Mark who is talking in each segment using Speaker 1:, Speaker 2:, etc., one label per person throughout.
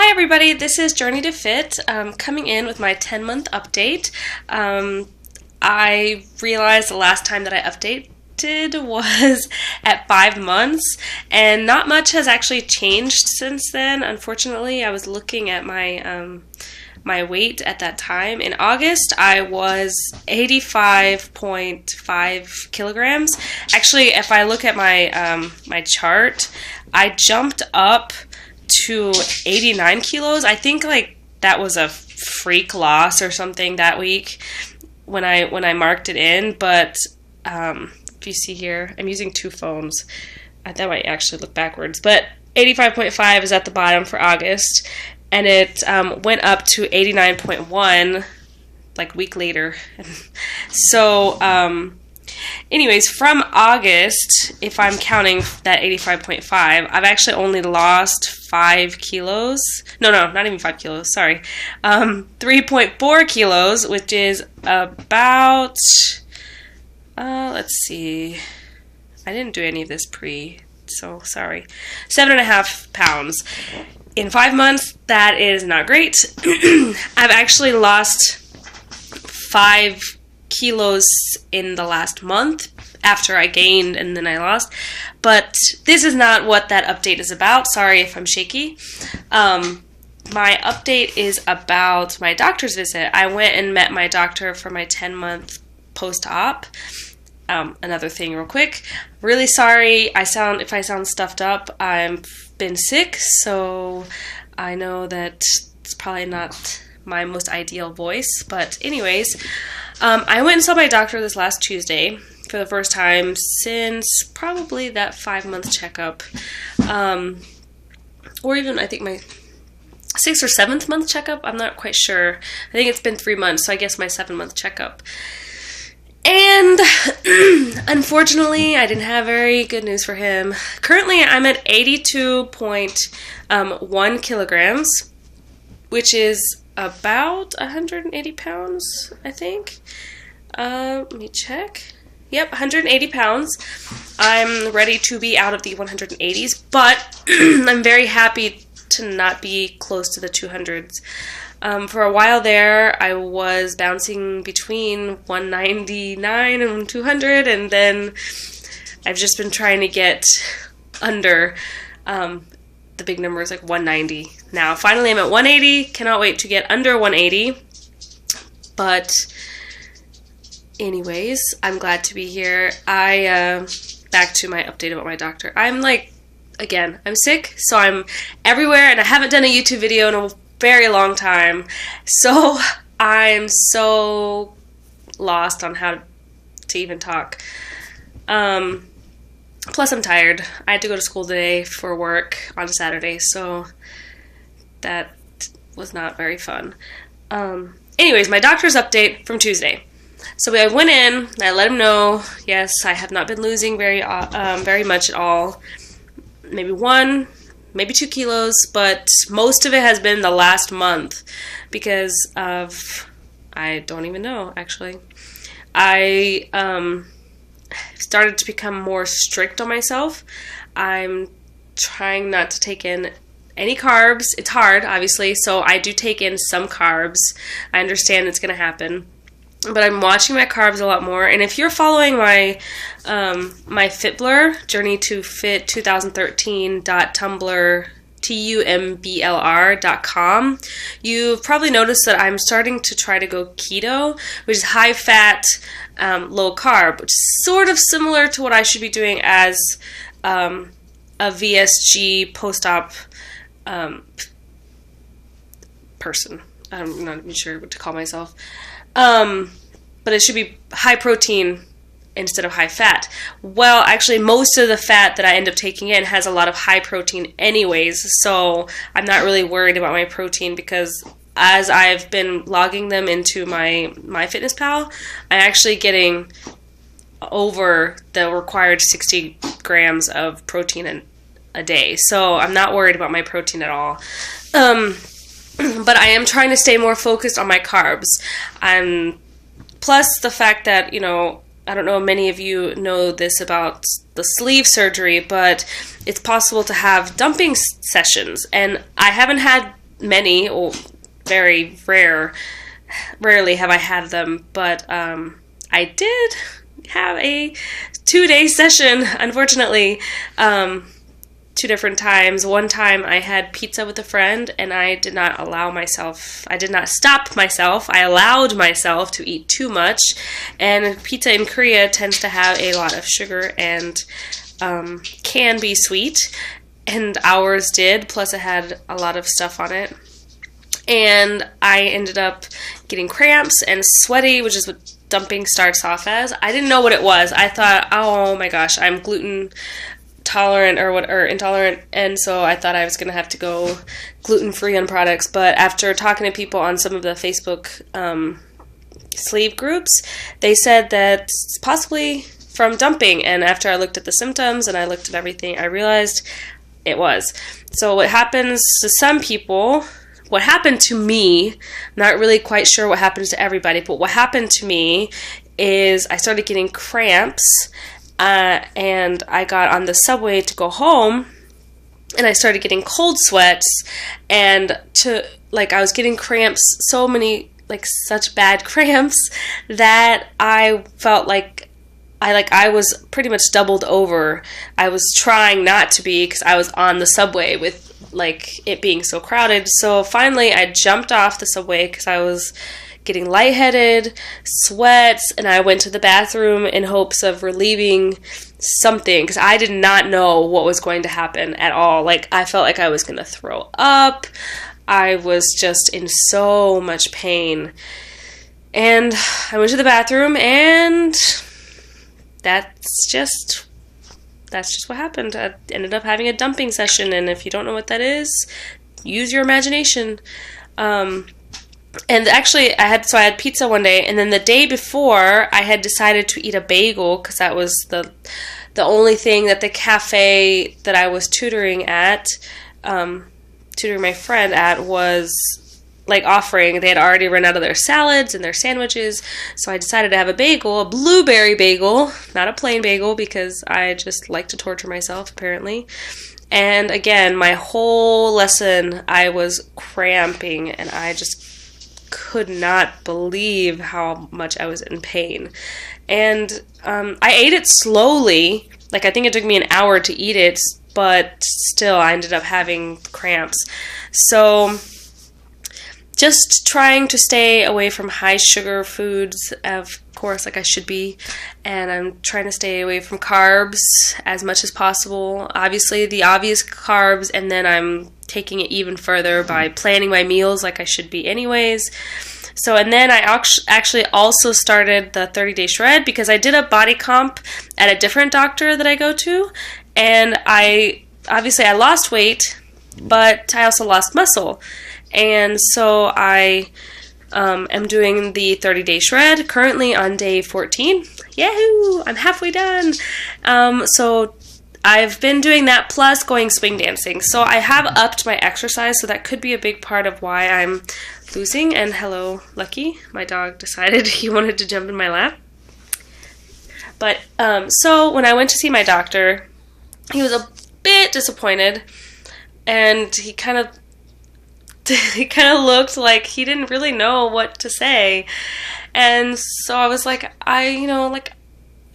Speaker 1: Hi everybody, this is Journey to Fit, coming in with my 10-month update. I realized the last time that I updated was at 5 months, and not much has actually changed since then. Unfortunately, I was looking at my weight at that time. In August, I was 85.5 kilograms. Actually, if I look at my chart, I jumped up to 89 kilos. I think like that was a freak loss or something that week when I marked it in. But if you see here, I'm using two phones. That might actually look backwards. But 85.5 is at the bottom for August, and it went up to 89.1 like a week later. So anyways, from August, if I'm counting that 85.5, I've actually only lost 5 kilos. No, not even 5 kilos, sorry. 3.4 kilos, which is about, let's see. I didn't do any of this so sorry. 7.5 pounds. In 5 months, that is not great. I've actually lost 5 kilos in the last month after I gained and then I lost. But this is not what that update is about. Sorry if I'm shaky. My update is about my doctor's visit. I went and met my doctor for my 10-month post-op. Another thing real quick. Really sorry if I sound stuffed up. I've been sick, so I know that it's probably not my most ideal voice. But anyways, I went and saw my doctor this last Tuesday for the first time since probably that 5-month checkup. Or even I think my 6th or 7th month checkup. I'm not quite sure. I think it's been 3 months, so I guess my 7-month checkup. And unfortunately, I didn't have very good news for him. Currently, I'm at 82.1 kilograms, which is about 180 pounds, I think. Let me check. Yep, 180 pounds. I'm ready to be out of the 180s, but I'm very happy to not be close to the 200s. For a while there, I was bouncing between 199 and 200, and then I've just been trying to get under the big numbers, like 190. Now, finally, I'm at 180. Cannot wait to get under 180. But anyways, I'm glad to be here. Back to my update about my doctor. I'm sick, so I'm everywhere, and I haven't done a YouTube video in a very long time, so I'm so lost on how to even talk. Plus I'm tired. I had to go to school today for work on Saturday, so that was not very fun. Anyways, my doctor's update from Tuesday. So I went in, I let him know, yes, I have not been losing very much at all. Maybe 1, maybe 2 kilos, but most of it has been the last month because of, I don't even know, actually. I started to become more strict on myself. I'm trying not to take in any carbs. It's hard, obviously, so I do take in some carbs. I understand it's going to happen. But I'm watching my carbs a lot more. And if you're following my Fitblr, Journey to Fit 2013.tumblr, tumblr.com, you've probably noticed that I'm starting to try to go keto, which is high fat, low carb, which is sort of similar to what I should be doing as a VSG post-op person. I'm not even sure what to call myself. But it should be high protein instead of high fat. Well, actually, most of the fat that I end up taking in has a lot of high protein anyways, so I'm not really worried about my protein because as I've been logging them into my MyFitnessPal, I'm actually getting over the required 60 grams of protein a day, so I'm not worried about my protein at all. But I am trying to stay more focused on my carbs. Plus the fact that, I don't know if many of you know this about the sleeve surgery, but it's possible to have dumping sessions. And I haven't had many, or very rarely have I had them, but I did have a 2-day session, unfortunately, 2 different times. One time I had pizza with a friend, and I did not stop myself. I allowed myself to eat too much, and pizza in Korea tends to have a lot of sugar and can be sweet, and ours did, plus it had a lot of stuff on it. And I ended up getting cramps and sweaty, which is what dumping starts off as. I didn't know what it was. I thought, oh my gosh, I'm gluten tolerant or intolerant, and so I thought I was going to have to go gluten-free on products. But after talking to people on some of the Facebook sleeve groups, they said that it's possibly from dumping. And after I looked at the symptoms and I looked at everything, I realized it was. So what happens to some people, what happened to me, I'm not really quite sure what happens to everybody, but what happened to me is I started getting cramps, and I got on the subway to go home, and I started getting cold sweats, and I was getting cramps, such bad cramps, that I felt like I was pretty much doubled over. I was trying not to be, because I was on the subway with it being so crowded. So finally I jumped off the subway because I was getting lightheaded, sweats, and I went to the bathroom in hopes of relieving something, because I did not know what was going to happen at all. I felt like I was going to throw up. I was just in so much pain. And I went to the bathroom, and that's just what happened. I ended up having a dumping session, and if you don't know what that is, use your imagination. And actually, I had pizza one day, and then the day before, I had decided to eat a bagel, because that was the only thing that the cafe that I was tutoring my friend at, was offering. They had already run out of their salads and their sandwiches, so I decided to have a bagel, a blueberry bagel, not a plain bagel, because I just like to torture myself, apparently. And again, my whole lesson, I was cramping, and I just could not believe how much I was in pain. And I ate it slowly. I think it took me an hour to eat it, but still I ended up having cramps. So just trying to stay away from high sugar foods, of course, like I should be, and I'm trying to stay away from carbs as much as possible. Obviously the obvious carbs, and then I'm taking it even further by planning my meals like I should be anyways. So, and then I actually also started the 30-day shred, because I did a body comp at a different doctor that I go to, and I lost weight, but I also lost muscle. And so I am doing the 30-day shred, currently on day 14. Yahoo! I'm halfway done. So I've been doing that, plus going swing dancing. So I have upped my exercise, so that could be a big part of why I'm losing. And hello, Lucky. My dog decided he wanted to jump in my lap. But so when I went to see my doctor, he was a bit disappointed, and he kind of looked like he didn't really know what to say. And so I was like,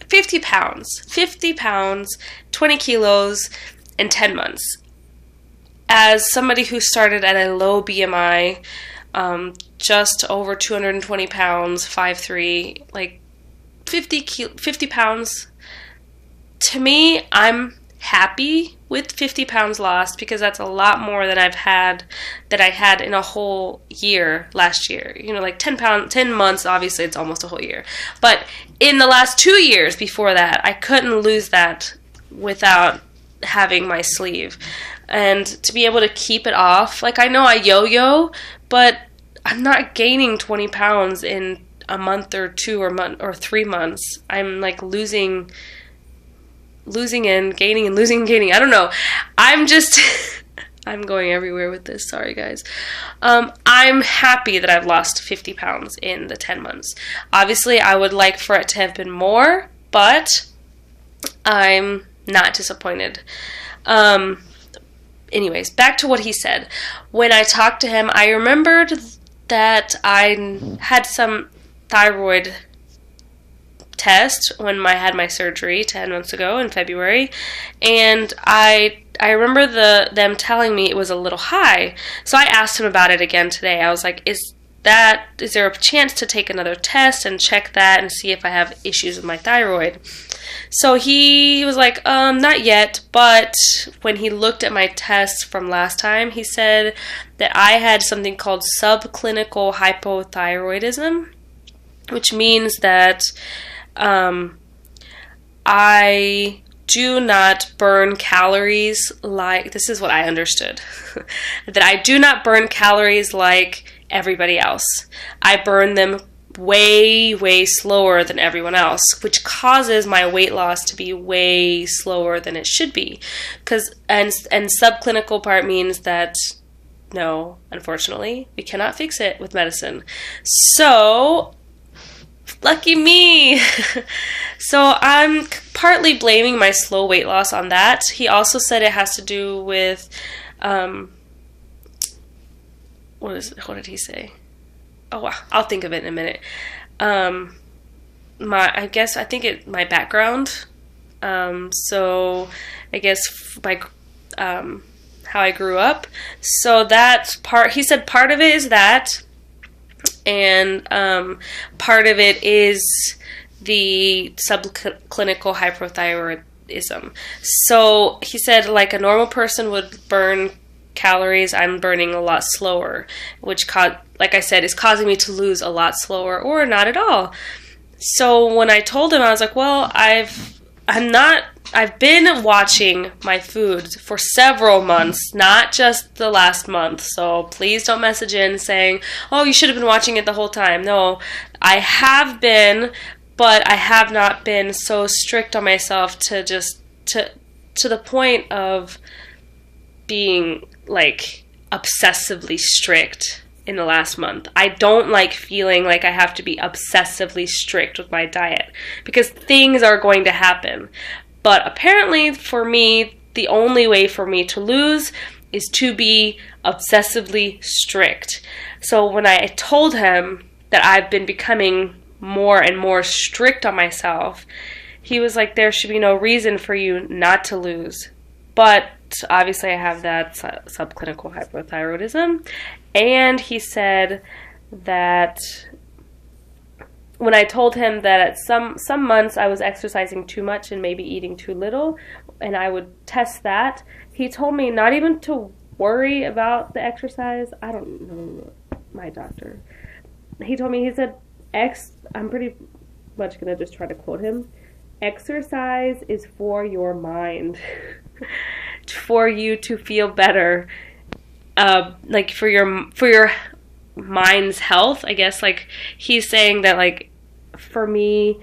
Speaker 1: 50 pounds, 20 kilos in 10 months. As somebody who started at a low BMI, just over 220 pounds, 5'3", 50 pounds, to me, I'm happy with 50 pounds lost, because that's a lot more than I had in a whole year last year. 10 months, obviously it's almost a whole year. But in the last 2 years before that, I couldn't lose that without having my sleeve. And to be able to keep it off, I know I yo-yo, but I'm not gaining 20 pounds in a month or 2 or 3 months. I'm losing and gaining and losing and gaining. I don't know. I'm just, I'm going everywhere with this. Sorry, guys. I'm happy that I've lost 50 pounds in the 10 months. Obviously, I would like for it to have been more, but I'm not disappointed. anyways, back to what he said. When I talked to him, I remembered that I had some thyroid test when I had my surgery 10 months ago in February, and I remember them telling me it was a little high. So I asked him about it again today. I was like, is there a chance to take another test and check that and see if I have issues with my thyroid? So he was like, not yet, but when he looked at my tests from last time, he said that I had something called subclinical hypothyroidism, which means that I do not burn calories like, this is what I understood, that I do not burn calories like everybody else. I burn them way, way slower than everyone else, which causes my weight loss to be way slower than it should be. And subclinical part means that, no, unfortunately, we cannot fix it with medicine. So, lucky me. So I'm partly blaming my slow weight loss on that. He also said it has to do with, what did he say? Oh, wow. I'll think of it in a minute. My background. So I guess how I grew up. So that part, he said part of it is that, and part of it is the subclinical hypothyroidism. So he said, like a normal person would burn calories, I'm burning a lot slower, which, like I said, is causing me to lose a lot slower or not at all. So when I told him, I was like, well, I've been watching my food for several months, not just the last month. So please don't message in saying, oh, you should have been watching it the whole time. No, I have been, but I have not been so strict on myself to the point of being like obsessively strict in the last month. I don't like feeling like I have to be obsessively strict with my diet because things are going to happen. But apparently for me, the only way for me to lose is to be obsessively strict. So when I told him that I've been becoming more and more strict on myself, he was like, there should be no reason for you not to lose. But obviously I have that subclinical hypothyroidism. And he said that when I told him that at some months I was exercising too much and maybe eating too little, and I would test that, he told me not even to worry about the exercise. I don't know my doctor. He told me, he said, I'm pretty much going to just try to quote him, exercise is for your mind, for you to feel better, like for your mind's health, I guess. Like he's saying that, like, for me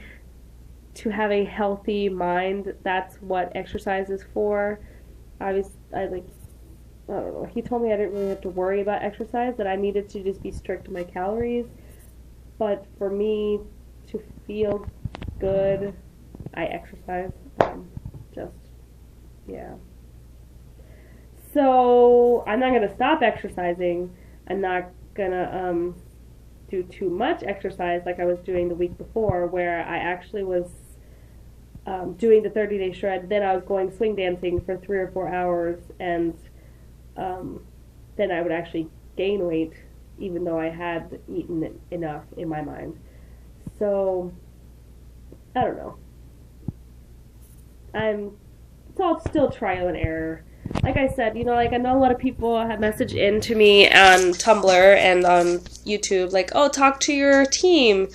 Speaker 1: to have a healthy mind, that's what exercise is for. I don't know. He told me I didn't really have to worry about exercise, that I needed to just be strict with my calories. But for me to feel good, I exercise. Yeah. So I'm not going to stop exercising. I'm not going to do too much exercise like I was doing the week before, where I actually was doing the 30-day shred. Then I was going swing dancing for 3 or 4 hours, and then I would actually gain weight, even though I had eaten enough in my mind. So, I don't know. It's all still trial and error. Like I said, I know a lot of people have messaged in to me on Tumblr and on YouTube, like, oh, talk to your team,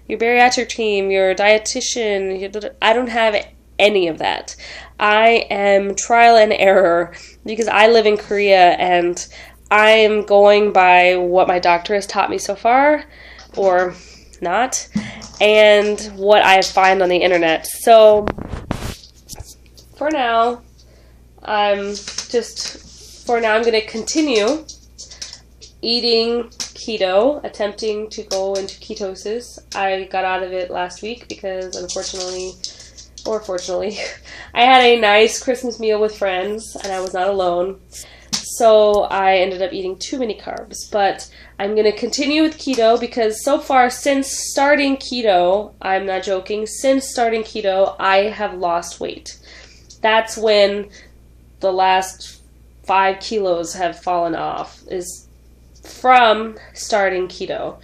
Speaker 1: your bariatric team, your dietitian. I don't have any of that. I am trial and error because I live in Korea and I'm going by what my doctor has taught me so far, or not, and what I find on the internet. So, for now, I'm going to continue eating keto, attempting to go into ketosis. I got out of it last week because fortunately, I had a nice Christmas meal with friends and I was not alone. So I ended up eating too many carbs. But I'm going to continue with keto because so far since starting keto, I'm not joking, since starting keto, I have lost weight. That's when the last 5 kilos have fallen off, is from starting keto.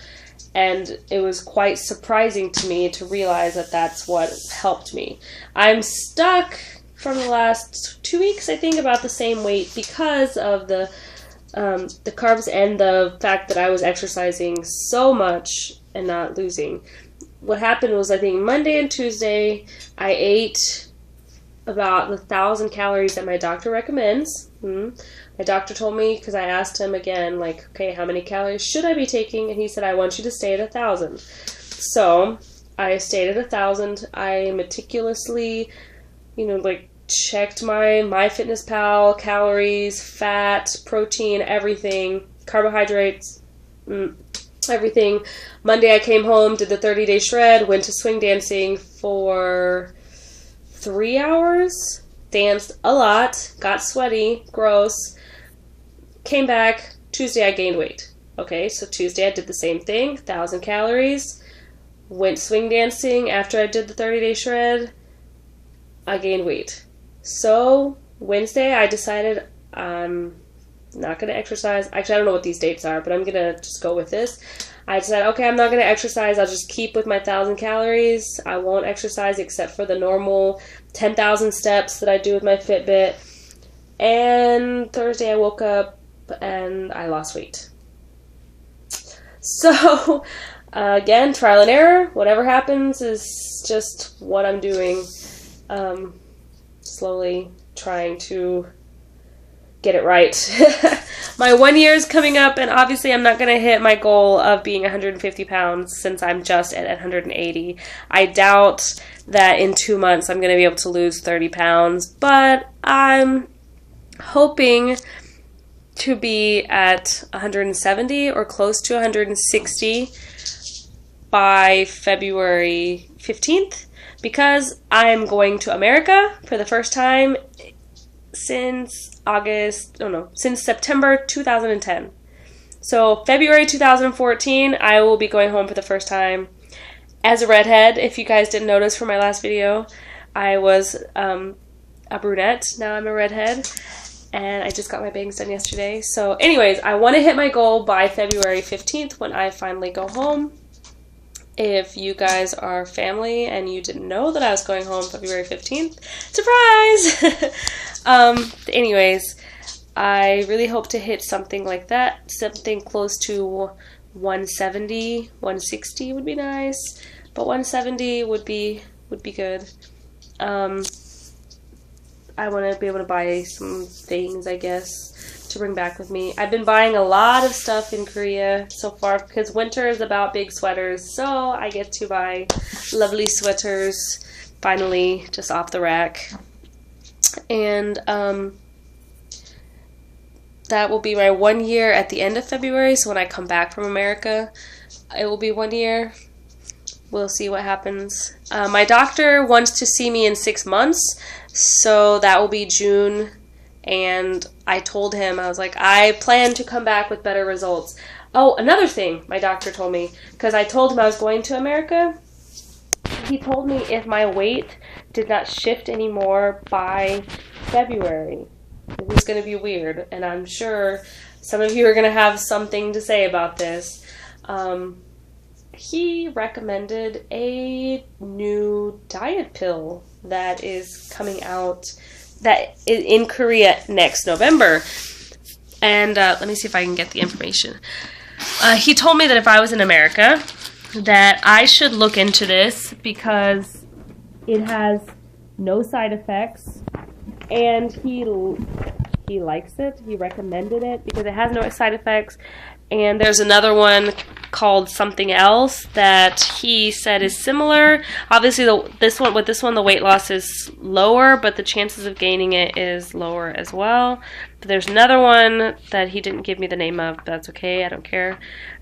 Speaker 1: And it was quite surprising to me to realize that that's what helped me. I'm stuck from the last 2 weeks, I think, about the same weight because of the carbs and the fact that I was exercising so much and not losing. What happened was, I think Monday and Tuesday, I ate about 1,000 calories that my doctor recommends. My doctor told me, because I asked him again, like, okay, how many calories should I be taking? And he said, I want you to stay at 1,000. So I stayed at 1,000. I meticulously, like, checked my MyFitnessPal calories, fat, protein, everything, carbohydrates, everything. Monday I came home, did the 30-day shred, went to swing dancing for 3 hours, danced a lot, got sweaty, gross, came back. Tuesday I gained weight. Okay, so Tuesday I did the same thing, 1,000 calories, went swing dancing after I did the 30-day shred, I gained weight. So Wednesday I decided I'm not going to exercise. Actually, I don't know what these dates are, but I'm going to just go with this. I decided, okay, I'm not going to exercise. I'll just keep with my 1,000 calories. I won't exercise except for the normal 10,000 steps that I do with my Fitbit. And Thursday I woke up and I lost weight. So, again, trial and error. Whatever happens is just what I'm doing. Slowly trying to get it right. My 1 year is coming up, and obviously I'm not going to hit my goal of being 150 pounds since I'm just at 180. I doubt that in 2 months I'm going to be able to lose 30 pounds, but I'm hoping to be at 170 or close to 160 by February 15th. Because I'm going to America for the first time since September 2010. So February 2014, I will be going home for the first time as a redhead. If you guys didn't notice from my last video, I was a brunette. Now I'm a redhead. And I just got my bangs done yesterday. So anyways, I want to hit my goal by February 15th when I finally go home. If you guys are family and you didn't know that I was going home February 15th, surprise! Anyways, I really hope to hit something like that. Something close to 170, 160 would be nice. But 170 would be good. I want to be able to buy some things, I guess, to bring back with me. I've been buying a lot of stuff in Korea so far because winter is about big sweaters, so I get to buy lovely sweaters finally just off the rack. And that will be my 1 year at the end of February, so when I come back from America, it will be 1 year. We'll see what happens. My doctor wants to see me in 6 months, so that will be June. And I told him, I was like, I plan to come back with better results. Oh, another thing my doctor told me, because I told him I was going to America. He told me if my weight did not shift anymore by February, it was going to be weird. And I'm sure some of you are going to have something to say about this. He recommended a new diet pill that is coming out that is in Korea next November. And let me see if I can get the information. He told me that if I was in America, that I should look into this because it has no side effects, and he likes it. He recommended it because it has no side effects. And there's another one called something else that he said is similar. Obviously, this one the weight loss is lower, but the chances of gaining it is lower as well. But there's another one that he didn't give me the name of, but that's okay. I don't care.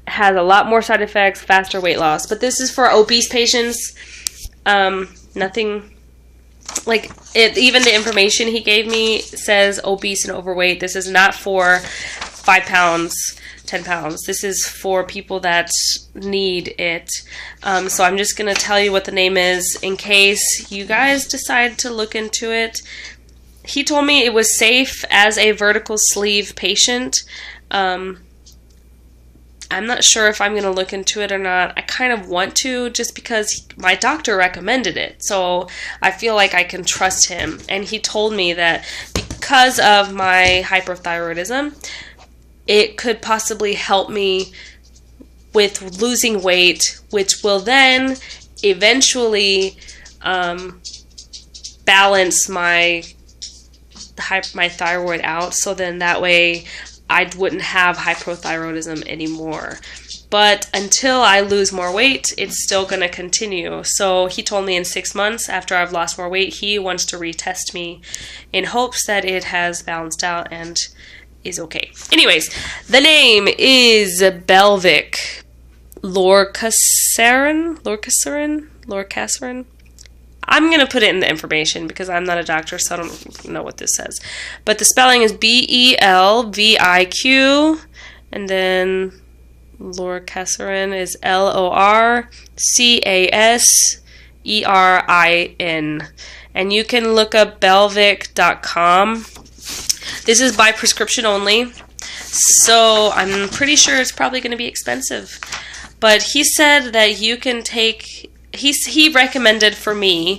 Speaker 1: It has a lot more side effects, faster weight loss. But this is for obese patients. Nothing like, even the information he gave me says obese and overweight. This is not for 5 pounds, 10 pounds. This is for people that need it. So I'm just going to tell you what the name is in case you guys decide to look into it. He told me it was safe as a vertical sleeve patient. I'm not sure if I'm going to look into it or not. I kind of want to, just because my doctor recommended it. So I feel like I can trust him. And he told me that because of my hyperthyroidism, it could possibly help me with losing weight, which will then eventually balance my thyroid out. So then that way I wouldn't have hypothyroidism anymore. But until I lose more weight, it's still going to continue. So he told me in 6 months, after I've lost more weight, he wants to retest me in hopes that it has balanced out and is okay. Anyways, the name is belviq. Lorcaserin. I'm going to put it in the information because I'm not a doctor, so I don't know what this says. But the spelling is belviq, and then lorcaserin is lorcaserin. And you can look up belviq.com. This is by prescription only, so I'm pretty sure it's probably going to be expensive. But he said that you can take... He recommended for me,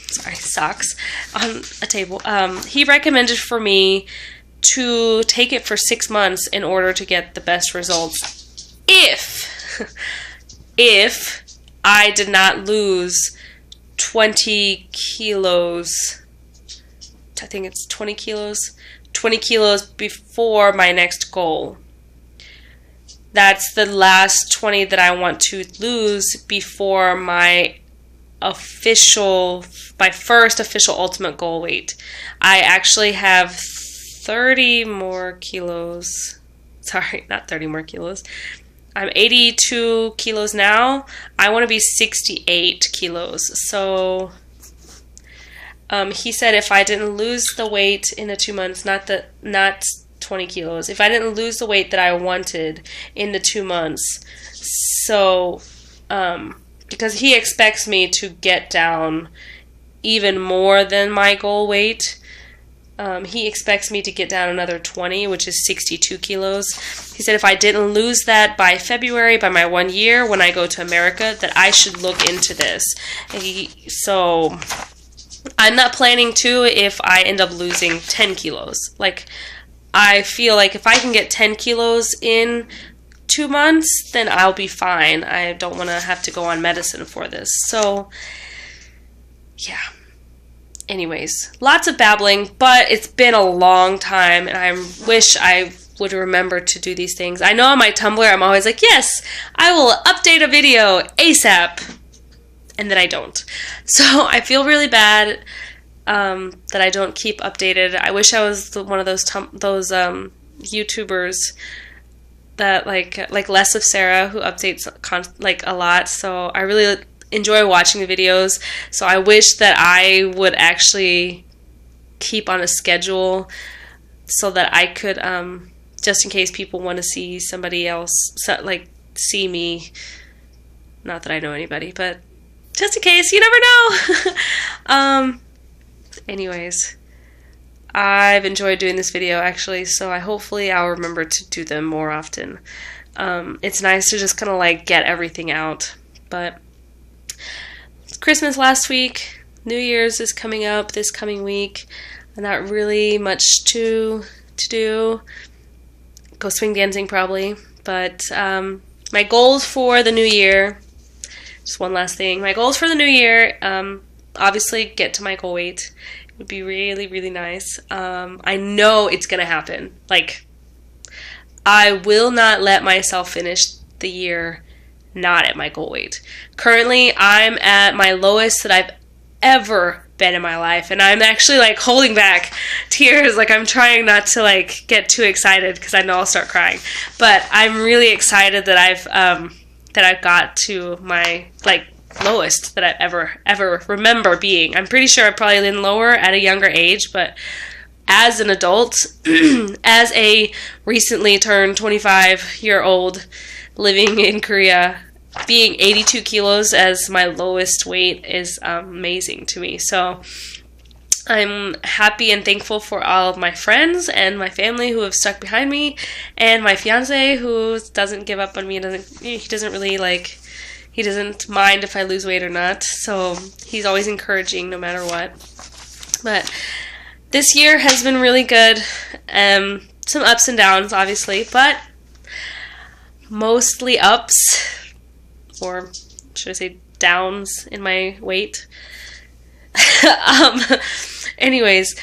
Speaker 1: sorry, socks on a table. He recommended for me to take it for 6 months in order to get the best results. If I did not lose 20 kilos, I think it's 20 kilos before my next goal. That's the last 20 that I want to lose before my first official ultimate goal weight. I actually have 30 more kilos. Sorry, not 30 more kilos. I'm 82 kilos now. I want to be 68 kilos. So he said if I didn't lose the weight in the 2 months, not 20 kilos. If I didn't lose the weight that I wanted in the 2 months, so because he expects me to get down even more than my goal weight, he expects me to get down another 20, which is 62 kilos. He said if I didn't lose that by February, by my 1 year, when I go to America, that I should look into this. So I'm not planning to if I end up losing 10 kilos. Like, I feel like if I can get 10 kilos in 2 months, then I'll be fine. I don't want to have to go on medicine for this. So, yeah. Anyways, lots of babbling, but it's been a long time, and I wish I would remember to do these things. I know on my Tumblr, I'm always like, yes, I will update a video ASAP, and then I don't. So I feel really bad that I don't keep updated. I wish I was one of those YouTubers that like Less of Sarah, who updates a lot. So I really enjoy watching the videos. So I wish that I would actually keep on a schedule so that I could, just in case people want to see somebody else, see me. Not that I know anybody, but just in case, you never know. Anyways, I've enjoyed doing this video actually, so hopefully I'll remember to do them more often. It's nice to just kind of get everything out. But it's Christmas last week, New Year's is coming up this coming week. Not really much to do. Go swing dancing probably, but my goals for the new year. Just one last thing. My goals for the new year. Obviously, get to my goal weight. It would be really, really nice. I know it's going to happen. I will not let myself finish the year not at my goal weight. Currently, I'm at my lowest that I've ever been in my life, and I'm actually holding back tears. I'm trying not to get too excited because I know I'll start crying. But I'm really excited that I've got to my lowest that I've ever remember being. I'm pretty sure I've probably been lower at a younger age, but as an adult, as a recently turned 25-year-old living in Korea, being 82 kilos as my lowest weight is amazing to me. So I'm happy and thankful for all of my friends and my family who have stuck behind me, and my fiance who doesn't give up on me. He doesn't mind if I lose weight or not. So he's always encouraging no matter what. But this year has been really good. Some ups and downs, obviously, but mostly ups, or should I say downs in my weight. Anyways,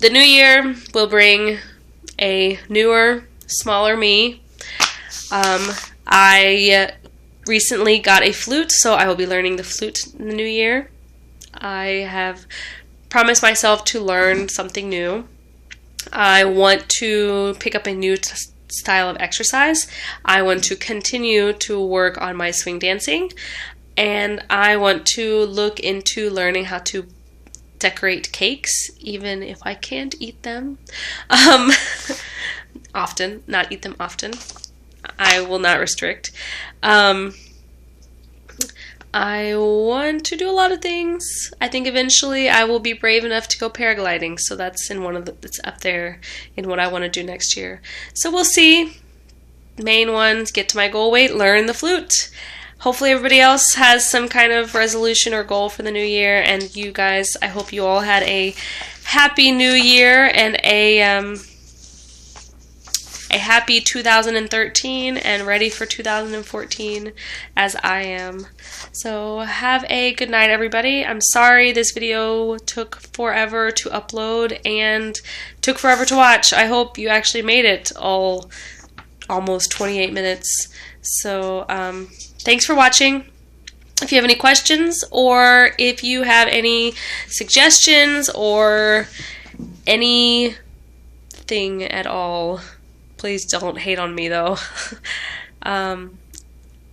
Speaker 1: the new year will bring a newer, smaller me. I recently got a flute, so I will be learning the flute in the new year. I have promised myself to learn something new. I want to pick up a new style of exercise. I want to continue to work on my swing dancing. And I want to look into learning how to decorate cakes, even if I can't eat them often. Not eat them often. I will not restrict. I want to do a lot of things. I think eventually I will be brave enough to go paragliding. So that's it's up there in what I want to do next year. So we'll see. Main ones, get to my goal weight, learn the flute. Hopefully everybody else has some kind of resolution or goal for the new year, and you guys, I hope you all had a happy new year and a happy 2013 and ready for 2014 as I am. So have a good night, everybody. I'm sorry this video took forever to upload and took forever to watch. I hope you actually made it almost 28 minutes. So thanks for watching. If you have any questions or if you have any suggestions or anything at all, please don't hate on me though.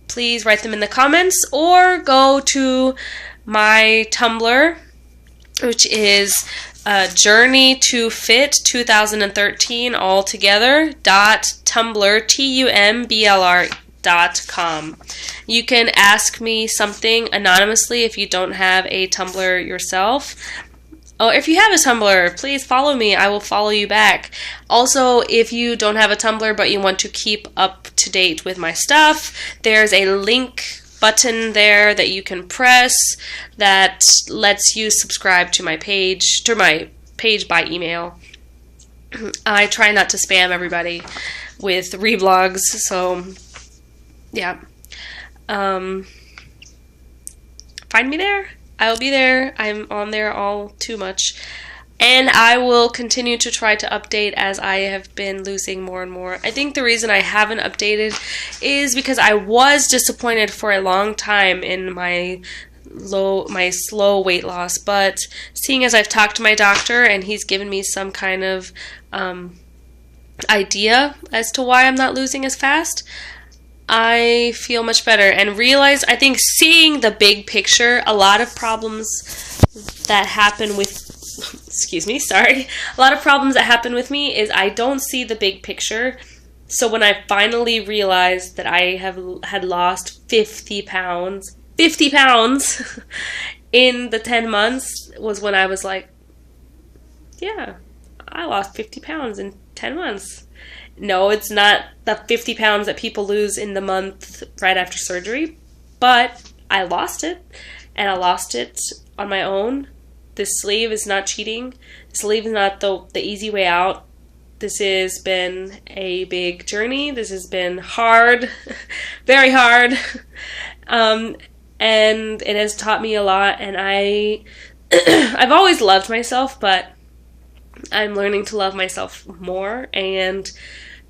Speaker 1: Please write them in the comments or go to my Tumblr, which is Journey to Fit 2013 all together .tumblr tumblr.com. You can ask me something anonymously if you don't have a Tumblr yourself. Oh, if you have a Tumblr, please follow me. I will follow you back. Also, if you don't have a Tumblr but you want to keep up to date with my stuff, there's a link button there that you can press that lets you subscribe to my page by email. I try not to spam everybody with reblogs, so yeah. Find me there. I'll be there. I'm on there all too much. And I will continue to try to update as I have been losing more and more. I think the reason I haven't updated is because I was disappointed for a long time in my slow weight loss. But seeing as I've talked to my doctor and he's given me some kind of idea as to why I'm not losing as fast, I feel much better and realize, I think seeing the big picture, a lot of problems that happen with, a lot of problems that happen with me is I don't see the big picture. So when I finally realized that I had lost 50 pounds in the 10 months was when I was like, yeah, I lost 50 pounds in 10 months. No, it's not the 50 pounds that people lose in the month right after surgery, but I lost it, and I lost it on my own. This sleeve is not cheating. This sleeve is not the easy way out. This has been a big journey. This has been hard, very hard, and it has taught me a lot, and I've always loved myself, but I'm learning to love myself more and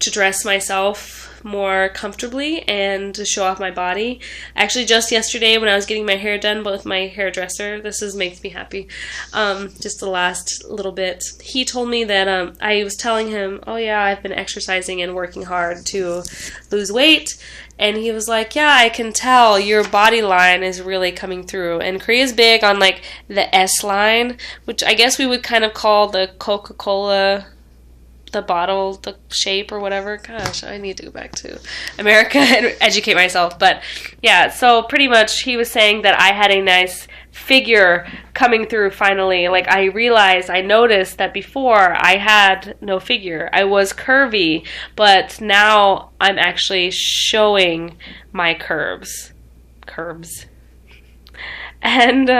Speaker 1: to dress myself more comfortably and to show off my body. Actually, just yesterday when I was getting my hair done with my hairdresser, makes me happy, just the last little bit, he told me that I was telling him, oh yeah, I've been exercising and working hard to lose weight, and he was like, yeah, I can tell your body line is really coming through. And Korea's big on like the S line, which I guess we would kind of call the Coca-Cola, the bottle, the shape or whatever. Gosh, I need to go back to America and educate myself. But yeah, so pretty much he was saying that I had a nice figure coming through finally. Like I noticed that before I had no figure. I was curvy, but now I'm actually showing my curves. And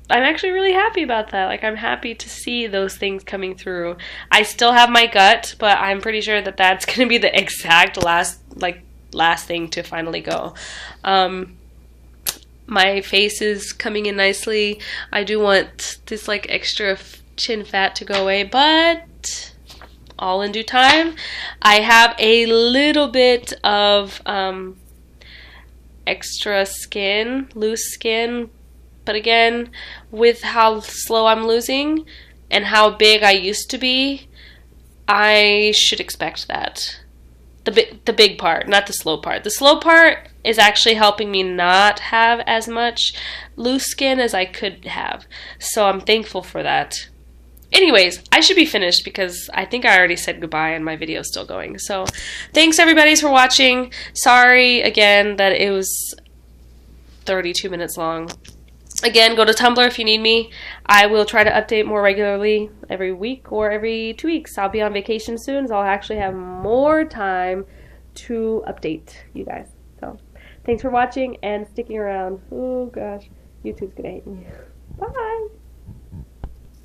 Speaker 1: I'm actually really happy about that. Like, I'm happy to see those things coming through. I still have my gut, but I'm pretty sure that that's going to be the exact last thing to finally go. My face is coming in nicely. I do want this, like, extra chin fat to go away, but all in due time. I have a little bit of extra skin, loose skin. But again, with how slow I'm losing and how big I used to be, I should expect that. The big part, not the slow part. The slow part is actually helping me not have as much loose skin as I could have. So I'm thankful for that. Anyways, I should be finished because I think I already said goodbye and my video is still going. So thanks everybody for watching. Sorry again that it was 32 minutes long. Again, go to Tumblr if you need me. I will try to update more regularly every week or every 2 weeks. I'll be on vacation soon, so I'll actually have more time to update you guys. So, thanks for watching and sticking around. Oh gosh, YouTube's gonna hate me. Bye!